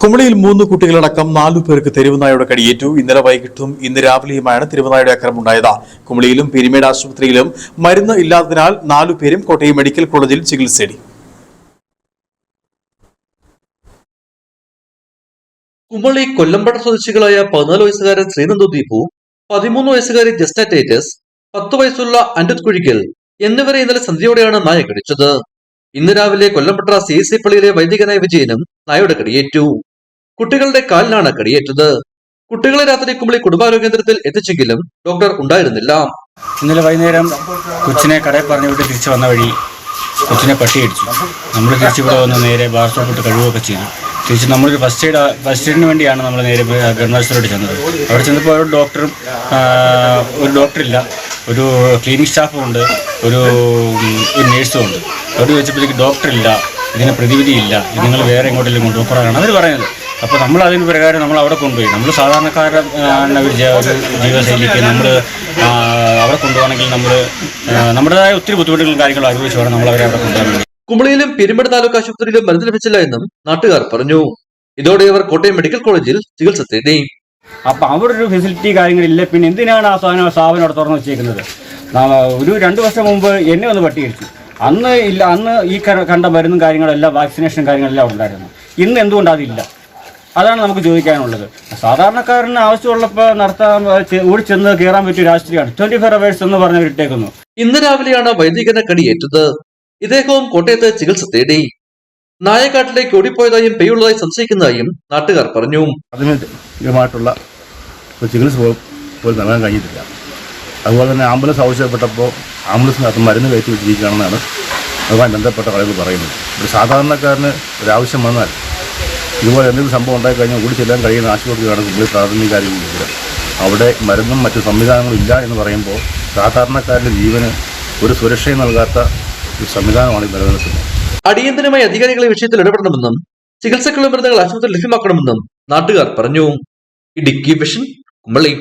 കുമളിയിൽ 3 കുട്ടികളടക്കം 4 പേർക്ക് തെരുവുനായയുടെ കടിയേറ്റു. ഇന്നലെ വൈകിട്ടും ഇന്ന് രാവിലെയുമാണ് തെരുവുനായയുടെ ആക്രമണമുണ്ടായത്. കുമളിയിലും പിരിമേഡ് ആശുപത്രിയിലും മരുന്ന് ഇല്ലാത്തതിനാൽ 4 പേരും കോട്ടയം മെഡിക്കൽ കോളേജിൽ ചികിത്സ തേടി. കുമളി കൊല്ലമ്പട സ്വദേശികളായ 14 വയസ്സുകാരൻ ശ്രീനന്ദു ദീപു, 13 വയസ്സുകാരി ജസ്ന ടൈറ്റസ്, 10 വയസ്സുള്ള അനിരുദ്ധ് കുഴിക്കൽ എന്നിവരെ ഇന്നലെ സന്ധ്യയോടെയാണ് നായ കടിച്ചത്. ഇന്ന് രാവിലെ കൊല്ലമ്പട്ട CSI പള്ളിയിലെ വൈദികനായ വിജയനും നായയുടെ കടിയേറ്റു. കുട്ടികളുടെ കാലിനാണ് കടിയേറ്റത്. കുട്ടികളെ രാത്രി കുമളി കുടുംബാരോഗ്യ കേന്ദ്രത്തിൽ എത്തിച്ചെങ്കിലും ഡോക്ടർ ഉണ്ടായിരുന്നില്ല. ഇന്നലെ വൈകുന്നേരം കൊച്ചിനെ കടയിൽ പറഞ്ഞു വിട്ട് തിരിച്ചു വന്ന വഴി കൊച്ചിനെ പട്ടി അടിച്ചു. നമ്മൾ തിരിച്ചിവിടെ വന്ന് നേരെ ബാർസോപ്പിട്ട് കഴിവുകയൊക്കെ ചെയ്തു. തിരിച്ച് നമ്മളൊരു ഫസ്റ്റ് എയ്ഡിന് വേണ്ടിയാണ് നമ്മൾ നേരെ ഗവൺമെൻറ് ചെന്നത്. അവിടെ ചെന്നപ്പോൾ ഒരു ഡോക്ടറില്ല, ഒരു ക്ലിനിക് സ്റ്റാഫും ഉണ്ട്, ഒരു നേഴ്സും ഉണ്ട്. അവിടെ ചോദിച്ചപ്പോഴത്തേക്ക് ഡോക്ടറില്ല, ഇതിന് പ്രതിവിധിയില്ല, ഇത് നിങ്ങൾ വേറെ എങ്ങോട്ടെങ്കിലും കൊണ്ടുപോകാനാണ് അവർ പറയുന്നത്. അപ്പോൾ നമ്മൾ അതിന് പ്രകാരം നമ്മൾ അവിടെ കൊണ്ടുപോയി. നമ്മൾ സാധാരണക്കാരുടെ ഒരു ജീവിതശൈലിക്ക് നമ്മൾ അവിടെ കൊണ്ടുപോകണമെങ്കിൽ നമ്മൾ നമ്മുടേതായ ഒത്തിരി ബുദ്ധിമുട്ടുകളും കാര്യങ്ങളും അനുഭവിച്ച് വേണം നമ്മൾ അവരെ അവിടെ കൊണ്ടുപോകാൻ വേണ്ടി. കുമളിയിലും പെരുമ്പട് താലൂക്ക് ആശുപത്രിയിലും മരുന്ന് ലഭിച്ചില്ല എന്നും നാട്ടുകാർ പറഞ്ഞു. ഇതോടെ അവർ കോട്ടയം മെഡിക്കൽ കോളേജിൽ ചികിത്സ തേടി. അപ്പം അവിടെ ഒരു ഫെസിലിറ്റി കാര്യങ്ങളില്ല. പിന്നെ എന്തിനാണ് ആ സ്ഥാപനം അവിടെ തുറന്നു വെച്ചേക്കുന്നത്? ഒരു 2 വർഷം മുമ്പ് എന്നെ ഒന്ന് പട്ടി അടിച്ചു. അന്ന് ഇല്ല, അന്ന് ഈ കണ്ട മരുന്നും കാര്യങ്ങളെല്ലാം വാക്സിനേഷൻ കാര്യങ്ങളെല്ലാം ഉണ്ടായിരുന്നു. ഇന്ന് എന്തുകൊണ്ട് അതില്ല? അതാണ് നമുക്ക് ചോദിക്കാനുള്ളത്. സാധാരണക്കാരന് ആവശ്യമുള്ളപ്പോൾ നടത്താൻ ഓടിച്ചെന്ന് കയറാൻ പറ്റിയ രാഷ്ട്രീയമാണ് 24 hours എന്ന് പറഞ്ഞവരിട്ടേക്കുന്നു. ഇന്ന് രാവിലെയാണ് വൈദികന് കടിയേറ്റത്. ഇദ്ദേഹവും കോട്ടയത്ത് ചികിത്സ തേടി. നായക്കാട്ടിലേക്ക് ഓടിപ്പോയതായും പേയുള്ളതായി സംശയിക്കുന്നതായും നാട്ടുകാർ പറഞ്ഞു. അതിനുമായിട്ടുള്ള ചികിത്സ പോലും നൽകാൻ കഴിഞ്ഞിട്ടില്ല. അതുപോലെ തന്നെ ആംബുലൻസ് ആവശ്യപ്പെട്ടപ്പോൾ ആംബുലൻസിനകത്ത് മരുന്ന് കയറ്റി വെച്ചിരിക്കുകയാണെന്നാണ് അതുമായി ബന്ധപ്പെട്ട ആളുകൾ പറയുന്നത്. ഒരു സാധാരണക്കാരന് ഒരാവശ്യം വന്നാൽ ഇതുപോലെ എന്തെങ്കിലും സംഭവം ഉണ്ടായിക്കഴിഞ്ഞാൽ കൂടി ചെല്ലാൻ കഴിയുന്ന ആശുപത്രിയാണ് കുമളി പ്രാഥമിക ആരോഗ്യ കേന്ദ്രം. അവിടെ മരുന്നും മറ്റു സംവിധാനങ്ങളും ഇല്ല എന്ന് പറയുമ്പോൾ സാധാരണക്കാരൻ്റെ ജീവന് ഒരു സുരക്ഷയും നൽകാത്ത ഒരു സംവിധാനമാണ് ഈ നിലനിൽക്കുന്നത്. അടിയന്തരമായി അധികാരികളെ വിഷയത്തിൽ ഇടപെടണമെന്നും ചികിത്സക്കുള്ള മരുന്നുകൾ ആശുപത്രിയിൽ ലഭ്യമാക്കണമെന്നും നാട്ടുകാർ പറഞ്ഞു. ഇടുക്കി വിഷൻ, കുമളി.